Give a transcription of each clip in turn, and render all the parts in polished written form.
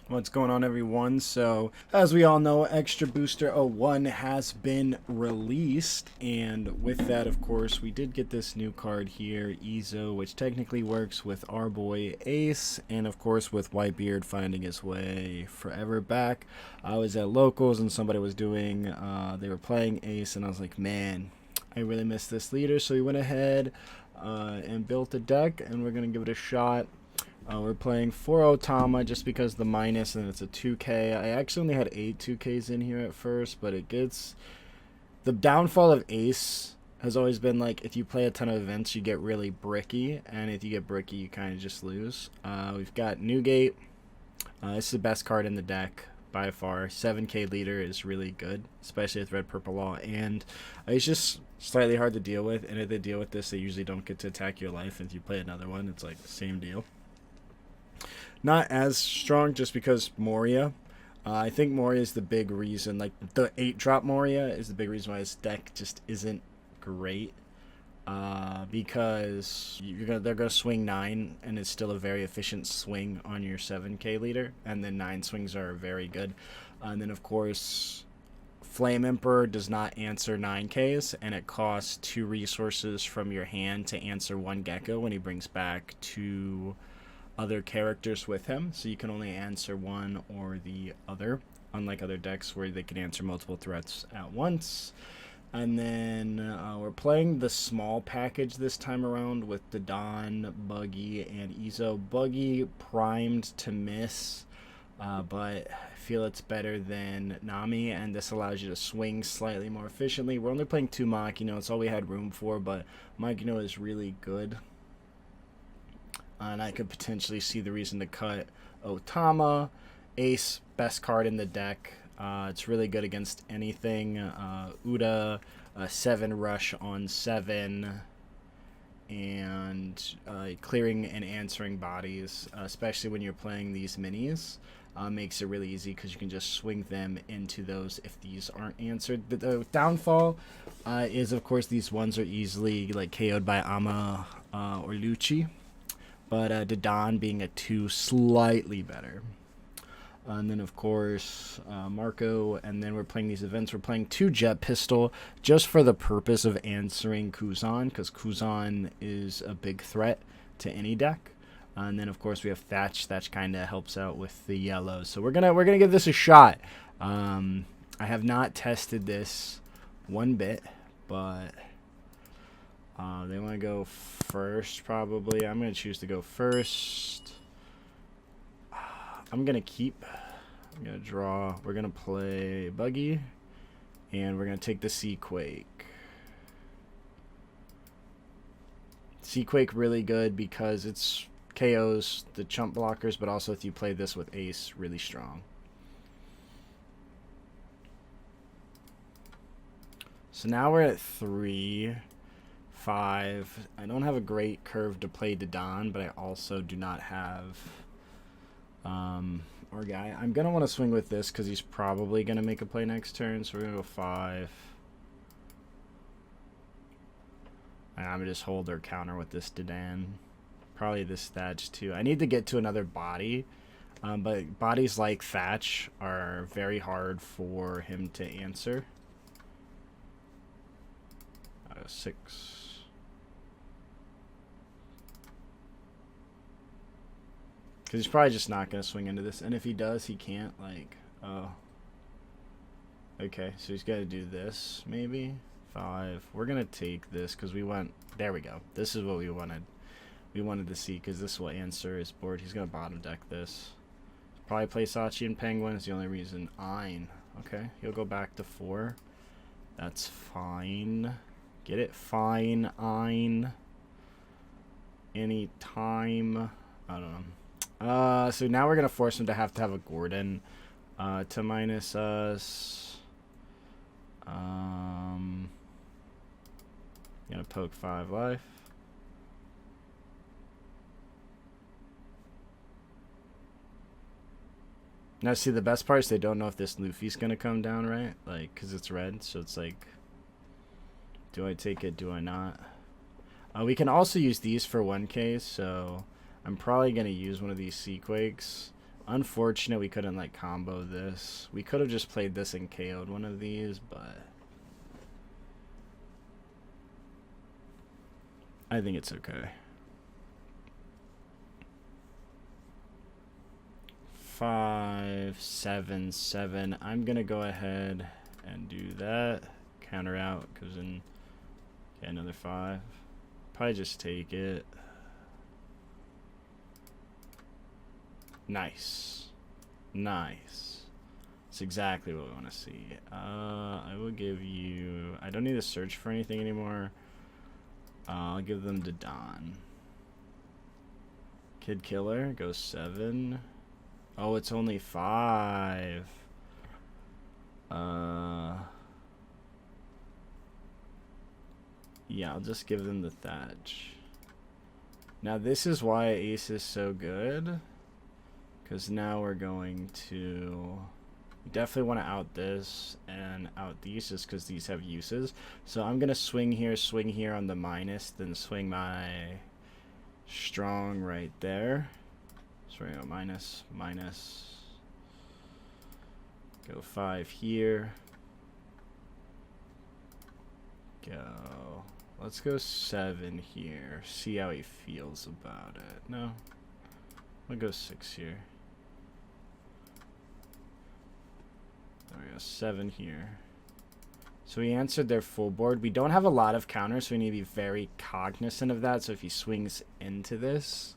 What's going on, everyone? So, as we all know, Extra Booster '01 has been released, and with that, of course, we did get this new card here, Ezo, which technically works with our boy Ace, and of course with Whitebeard finding his way forever back. I was at locals, and somebody was doing, they were playing Ace, and I was like, man, I really miss this leader, so we went ahead and built a deck, and we're going to give it a shot. We're playing 4 Otama just because the minus, and it's a 2K. I actually only had 8 2Ks in here at first, but it gets... The downfall of Ace has always been, like, if you play a ton of events, you get really bricky, and if you get bricky, you kind of just lose. We've got Newgate. This is the best card in the deck by far. 7K leader is really good, especially with red purple law, and it's just slightly hard to deal with, and if they deal with this, they usually don't get to attack your life. If you play another one, it's like the same deal. Not as strong just because Moria. I think Moria is the big reason. Like, the 8-drop Moria is the big reason why this deck just isn't great. Because they're going to swing 9, and it's still a very efficient swing on your 7K leader. And then 9 swings are very good. And then, of course, Flame Emperor does not answer 9Ks, and it costs 2 resources from your hand to answer 1 Gecko when he brings back 2 other characters with him, so you can only answer one or the other, unlike other decks where they can answer multiple threats at once. And then we're playing the small package this time around with the Don, Buggy, and Ezo. Buggy primed to miss, but I feel it's better than Nami, and this allows you to swing slightly more efficiently. We're only playing 2 Makino, it's all we had room for, but Makino is really good. And I could potentially see the reason to cut Otama. Ace, best card in the deck. It's really good against anything. Uda, 7 rush on 7. And clearing and answering bodies, especially when you're playing these minis, makes it really easy because you can just swing them into those if these aren't answered. The downfall is, of course, these ones are easily like KO'd by Ama or Lucci. But Dadan being a 2 slightly better. And then, of course, Marco. And then we're playing these events. We're playing 2 Jet Pistol just for the purpose of answering Kuzan, because Kuzan is a big threat to any deck. And then, of course, we have Thatch. Thatch kind of helps out with the yellow. So we're gonna give this a shot. I have not tested this one bit, but... they want to go first, probably. I'm going to choose to go first. I'm going to draw. We're going to play Buggy, and we're going to take the Seaquake. Seaquake really good because it's KOs the chump blockers, but also if you play this with Ace, really strong. So now we're at 3. 5. I don't have a great curve to play Dadan, but I also do not have our guy. I'm going to want to swing with this because he's probably going to make a play next turn, so we're going to go 5. And I'm going to just hold or counter with this Dadan. Probably this Thatch too. I need to get to another body, but bodies like Thatch are very hard for him to answer. 6. Because he's probably just not going to swing into this. And if he does, he can't, like, oh. Okay, so he's got to do this, maybe. 5. We're going to take this because we want... There we go. This is what we wanted. We wanted to see because this will answer his board. He's going to bottom deck this. Probably play Sachi and Penguin is the only reason. Ein. Okay, he'll go back to 4. That's fine. Get it? Fine. Ein. Anytime. I don't know. So now we're going to force him to have a Gordon to minus us. Going to poke 5 life. Now, see, the best part is they don't know if this Luffy's going to come down, right? Like, because it's red, so it's like, do I take it, do I not? We can also use these for 1K, so I'm probably going to use one of these Seaquakes Unfortunate we couldn't like combo this. We could have just played this and KO'd one of these, but I think it's okay. 5, 7, 7. I'm gonna go ahead and do that. Counter out, goes in. Okay, another 5. Probably just take it. Nice. Nice. That's exactly what we want to see. I will give you... I don't need to search for anything anymore. I'll give them to Don. Kid Killer goes 7. Oh, it's only 5. Yeah, I'll just give them the Thatch. Now this is why Ace is so good. Because now we're going to... definitely want to out this and out these just because these have uses. So I'm going to swing here on the minus, then swing my strong right there. Sorry, no, minus, minus. Go 5 here. Go. Let's go 7 here. See how he feels about it. No. I'll go 6 here. There we go, 7 here. So he answered their full board. We don't have a lot of counters, so we need to be very cognizant of that. So if he swings into this,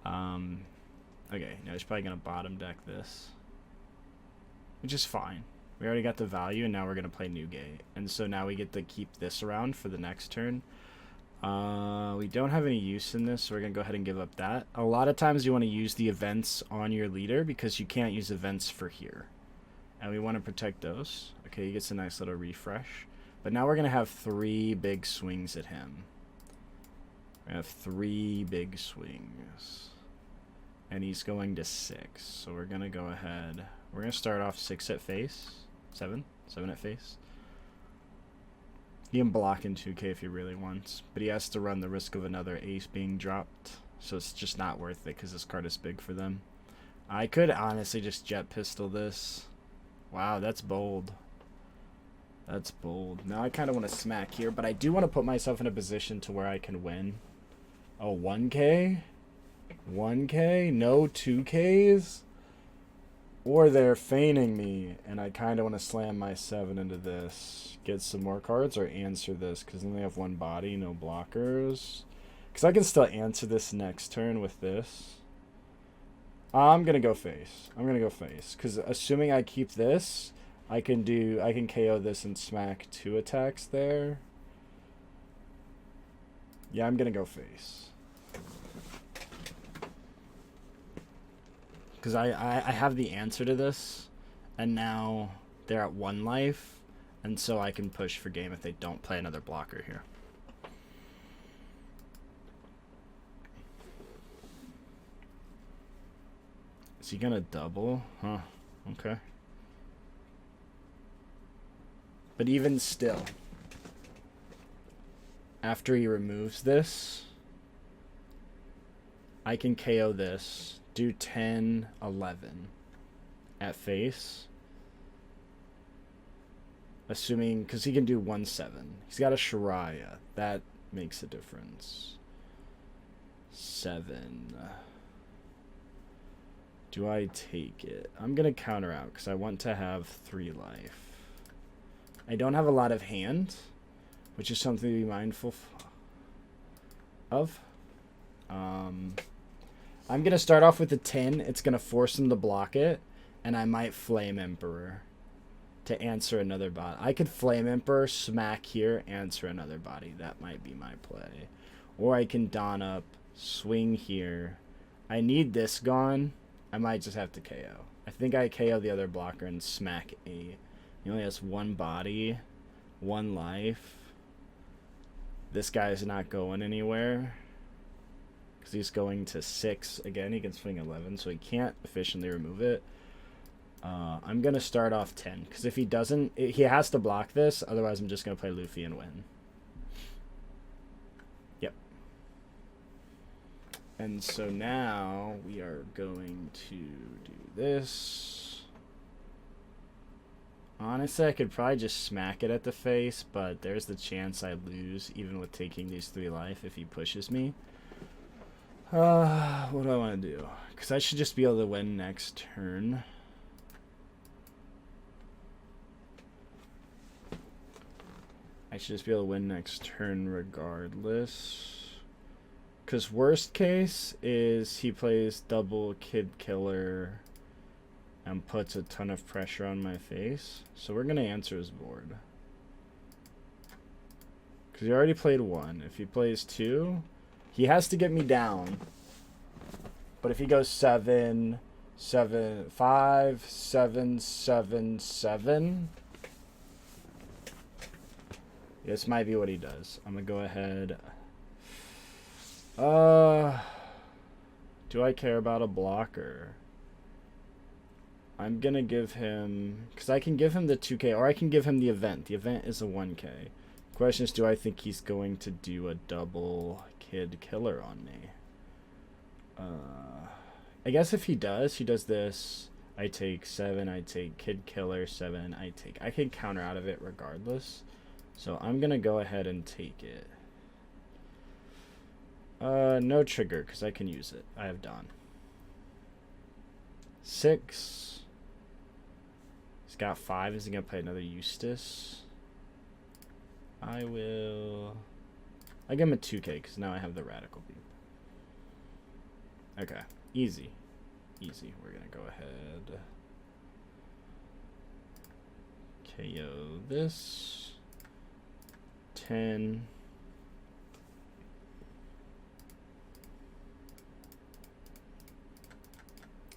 okay, now he's probably gonna bottom deck this, which is fine. We already got the value, and now we're gonna play Newgate, and so now we get to keep this around for the next turn. We don't have any use in this, so we're gonna go ahead and give up that. A lot of times you want to use the events on your leader because you can't use events for here. And we want to protect those. Okay, he gets a nice little refresh. But now we're going to have 3 big swings at him. We have 3 big swings. And he's going to 6. So we're going to go ahead. We're going to start off 6 at face. 7 at face. He can block in 2K if he really wants. But he has to run the risk of another ace being dropped. So it's just not worth it because this card is big for them. I could honestly just jet pistol this. Wow, that's bold. That's bold. Now I kind of want to smack here, but I do want to put myself in a position to where I can win. Oh, 1K? 1K? No 2Ks? Or they're feigning me, and I kind of want to slam my 7 into this. Get some more cards or answer this, because then they have 1 body, no blockers. Because I can still answer this next turn with this. I'm going to go face. I'm going to go face. Because assuming I keep this, I can KO this and smack 2 attacks there. Yeah, I'm going to go face. Because I have the answer to this. And now they're at 1 life. And so I can push for game if they don't play another blocker here. Is he gonna double? Huh. Okay. But even still, after he removes this, I can KO this, do 10, 11 at face. Assuming, because he can do 1-7. He's got a Shariah. That makes a difference. 7. Do I take it? I'm going to counter out because I want to have 3 life. I don't have a lot of hand, which is something to be mindful of. I'm going to start off with a 10. It's going to force him to block it, and I might Flame Emperor to answer another bot. I could Flame Emperor, smack here, answer another body. That might be my play. Or I can Dawn up, swing here. I need this gone. I might just have to KO. I think I KO the other blocker and smack 8. He only has 1 body, 1 life. This guy's not going anywhere because he's going to 6. Again, he can swing 11, so he can't efficiently remove it. I'm going to start off 10 because if he doesn't, he has to block this. Otherwise, I'm just going to play Luffy and win. Yep. And so now we are going to do this. Honestly, I could probably just smack it at the face, but there's the chance I lose even with taking these 3 life if he pushes me. What do I want to do? Because I should just be able to win next turn. I should just be able to win next turn regardless. Because worst case is he plays double Kid Killer and puts a ton of pressure on my face. So we're going to answer his board. Because he already played 1. If he plays 2, he has to get me down. But if he goes 7, 7, 5, 7, 7, 7... this might be what he does. I'm going to go ahead. Do I care about a blocker? I'm going to give him... because I can give him the 2K, or I can give him the event. The event is a 1K. Question is, do I think he's going to do a double Kid Killer on me? I guess if he does this. I take 7, I take Kid Killer, 7, I take... I can counter out of it regardless. So I'm going to go ahead and take it. No trigger, because I can use it. I have Dawn. 6. He's got 5. Is he going to play another Eustace? I give him a 2K, because now I have the Radical Beam. Okay. Easy. Easy. We're going to go ahead. KO this. 10.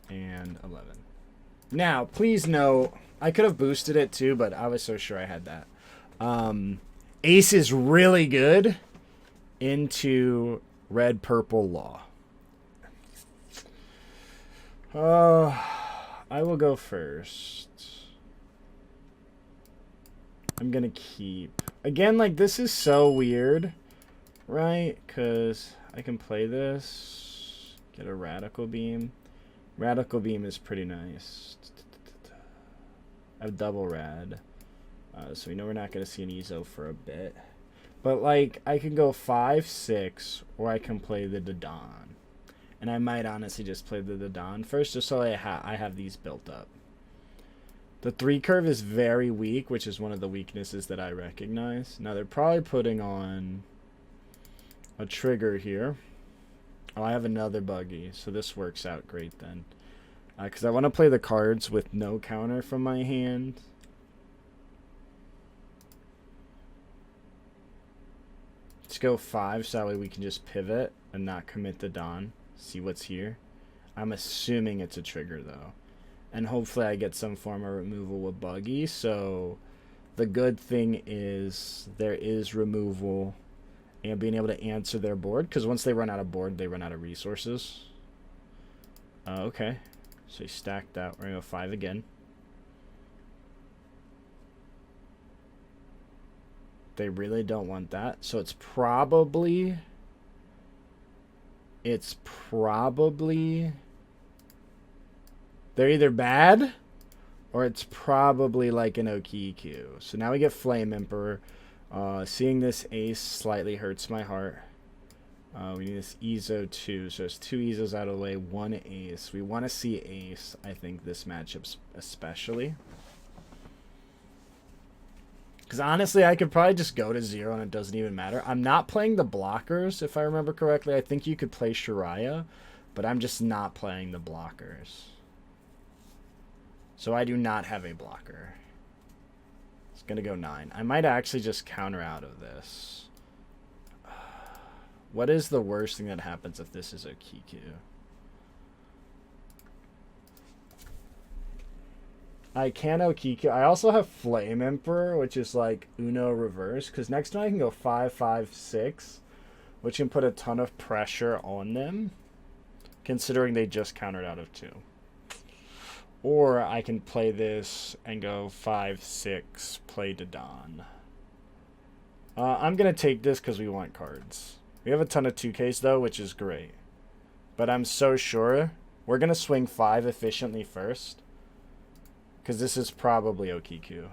And 11. Now, please note, I could have boosted it too, but I was so sure I had that. Ace is really good into red purple law. I will go first. I'm gonna keep. Again, like, this is so weird, right? Because I can play this, get a Radical Beam. Radical Beam is pretty nice. I have double rad. So we know we're not going to see an EZO for a bit. But, like, I can go 5, 6, or I can play the Dodon. And I might honestly just play the Dodon first, just so I have these built up. The 3 curve is very weak, which is one of the weaknesses that I recognize. Now, they're probably putting on a trigger here. Oh, I have another buggy, so this works out great then. Because I want to play the cards with no counter from my hand. Let's go 5, so that way we can just pivot and not commit the Dawn. See what's here. I'm assuming it's a trigger, though. And hopefully I get some form of removal with buggy, so the good thing is there is removal and being able to answer their board, because once they run out of board, they run out of resources. Okay, so he stacked that. We're going to go 5 again. They really don't want that, so it's probably... they're either bad, or it's probably like an Okiku. So now we get Flame Emperor. Seeing this ace slightly hurts my heart. We need this EZO 2. So there's 2 EZOs out of the way, 1 ace. We want to see ace, I think, this matchup especially. Because honestly, I could probably just go to 0 and it doesn't even matter. I'm not playing the blockers, if I remember correctly. I think you could play Shiraya, but I'm just not playing the blockers. So I do not have a blocker. It's going to go 9. I might actually just counter out of this. What is the worst thing that happens if this is a Kiku? I can Okiku. I also have Flame Emperor, which is like Uno reverse. Because next time I can go 5, 5, 6. Which can put a ton of pressure on them. Considering they just countered out of 2. Or I can play this and go 5, 6, play Dodon. I'm going to take this because we want cards. We have a ton of 2Ks though, which is great. But I'm so sure we're going to swing 5 efficiently first. Because this is probably Okiku.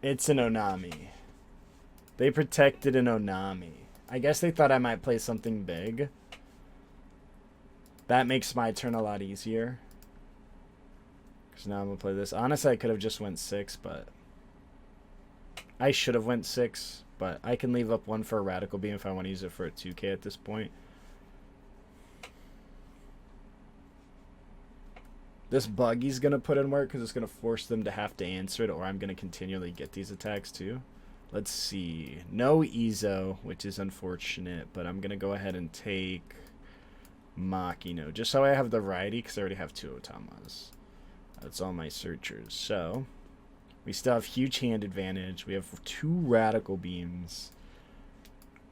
It's an Onami. They protected an Onami. I guess they thought I might play something big. That makes my turn a lot easier. Because now I'm going to play this. Honestly, I could have just went 6, but... I should have went 6, but I can leave up 1 for a Radical Beam if I want to use it for a 2K at this point. This buggy's going to put in work because it's going to force them to have to answer it, or I'm going to continually get these attacks too. Let's see. No Izo, which is unfortunate, but I'm going to go ahead and take Makino, just so I have the variety, because I already have 2 Otamas. That's all my searchers. So, we still have huge hand advantage. We have 2 Radical Beams.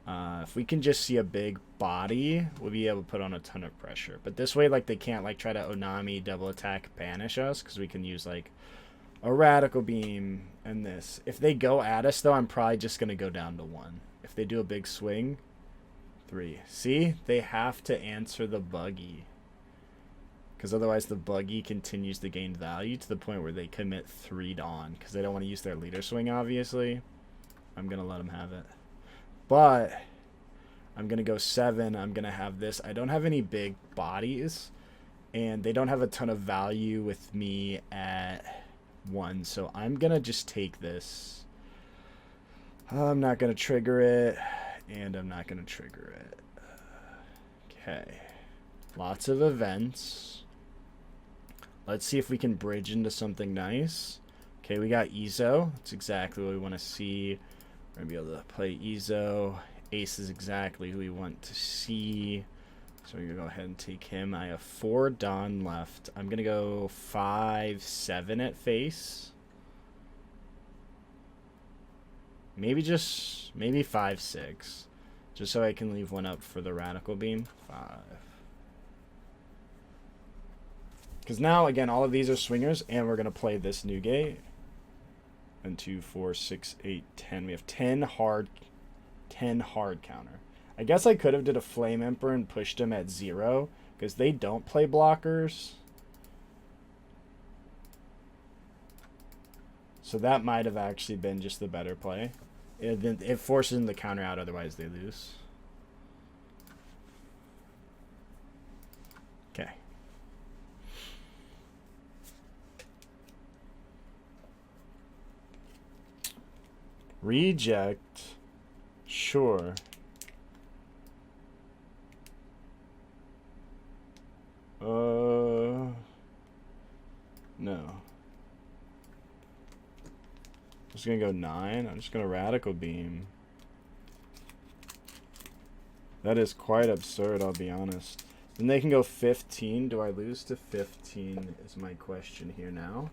If we can just see a big body, we'll be able to put on a ton of pressure. But this way, like, they can't, like, try to Onami double attack banish us, because we can use, like, a Radical Beam and this. If they go at us, though, I'm probably just going to go down to 1. If they do a big swing, 3. See? They have to answer the buggy. Because otherwise the buggy continues to gain value to the point where they commit 3 Dawn. Because they don't want to use their leader swing, obviously. I'm going to let them have it. But I'm going to go 7. I'm going to have this. I don't have any big bodies. And they don't have a ton of value with me at 1. So I'm going to just take this. I'm not going to trigger it. And I'm not going to trigger it. Okay. Lots of events. Let's see if we can bridge into something nice. Okay, we got Izo. That's exactly what we want to see. We're going to be able to play Izo. Ace is exactly who we want to see. So we're going to go ahead and take him. I have 4 Dawn left. I'm going to go 5-7 at face. Maybe 5-6. Just so I can leave 1 up for the Radical Beam. 5. Because now, again, all of these are swingers, and we're going to play this new gate. And 2, 4, 6, 8, 10. We have 10 hard counter. I guess I could have did a Flame Emperor and pushed him at 0, because they don't play blockers. So that might have actually been just the better play. It forces them to counter out, otherwise they lose. Okay. Reject. Sure. No. Just gonna go 9. I'm just gonna Radical Beam. That is quite absurd, I'll be honest. Then they can go 15. Do I lose to 15 is my question here now.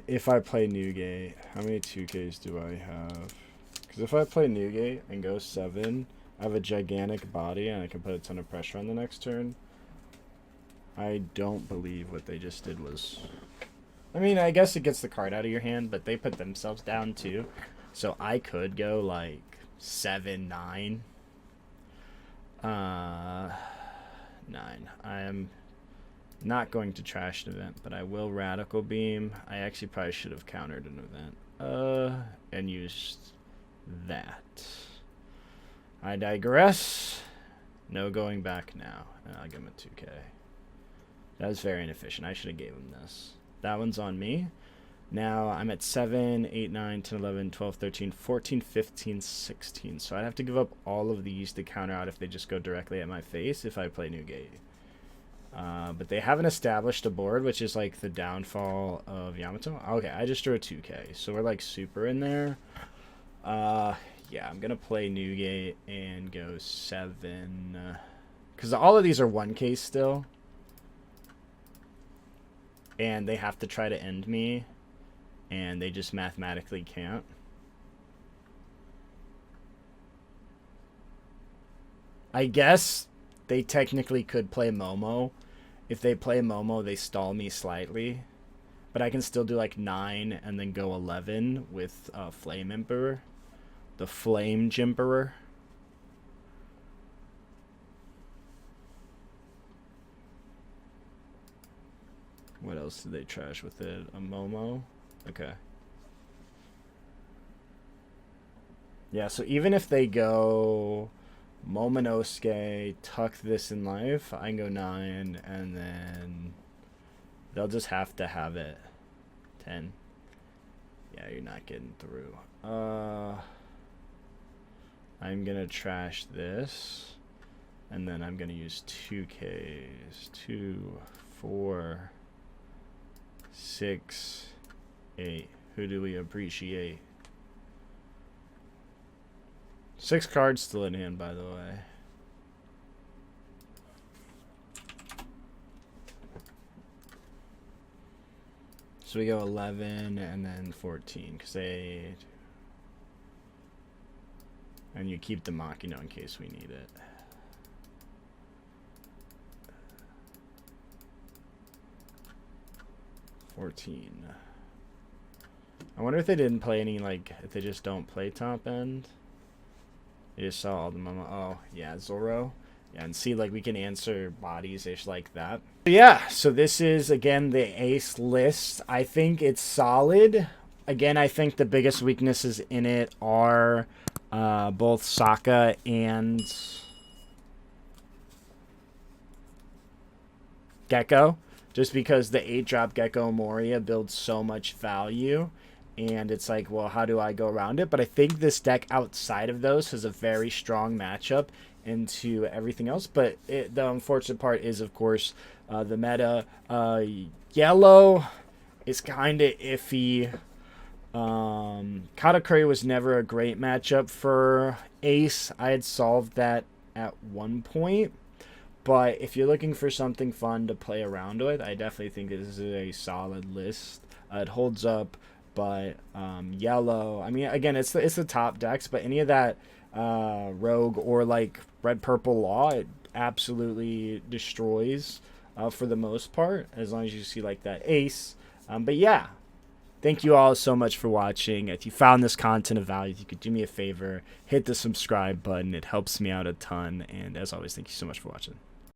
If I play Newgate, how many 2Ks do I have? Because if I play Newgate and go 7, I have a gigantic body and I can put a ton of pressure on the next turn. I don't believe what they just did was... I mean, I guess it gets the card out of your hand, but they put themselves down too. So I could go like 7, 9. 9. I am not going to trash an event, but I will Radical Beam. I actually probably should have countered an event. And used that. I digress. No going back now. I'll give him a 2K. That was very inefficient. I should have gave him this. That one's on me. Now I'm at 7, 8, 9, 10, 11, 12, 13, 14, 15, 16. So I'd have to give up all of these to counter out if they just go directly at my face if I play Newgate. But they haven't established a board, which is like the downfall of Yamato. Okay, I just drew a 2K. So we're like super in there. Yeah, I'm going to play Newgate and go 7. Because all of these are 1K still. And they have to try to end me. And they just mathematically can't. I guess they technically could play Momo if they play Momo, they stall me slightly. But I can still do like 9 and then go 11 with Flame Emperor. The Flame Jimperer. What else did they trash with it? A Momo? Okay. Yeah, so even if they go Momonosuke, tuck this in life, I can go 9, and then they'll just have to have it. 10. Yeah, you're not getting through. I'm gonna trash this, and then I'm gonna use 2Ks. 2, 4, 6, 8. Who do we appreciate? 6 cards still in hand, by the way. So we go 11 and then 14 because they. And you keep the Makino in case we need it. I wonder if they didn't play any, like, if they just don't play top end. They just saw all the Momo. Oh, yeah, Zoro. Yeah, and see, like, we can answer bodies-ish like that. Yeah, so this is, again, the ace list. I think it's solid. Again, I think the biggest weaknesses in it are both Sokka and Gecko. Just because the 8-drop Gecko Moria builds so much value. And it's like, well, how do I go around it? But I think this deck outside of those has a very strong matchup into everything else. But the unfortunate part is, of course, the meta. Yellow is kind of iffy. Katakuri was never a great matchup for Ace. I had solved that at one point. But if you're looking for something fun to play around with, I definitely think this is a solid list. It holds up. But yellow, I mean, again, it's the top decks, but any of that rogue or like red purple law, it absolutely destroys for the most part, as long as you see like that ace. But yeah, thank you all so much for watching. If you found this content of value, if you could do me a favor, hit the subscribe button. It helps me out a ton. And as always, thank you so much for watching.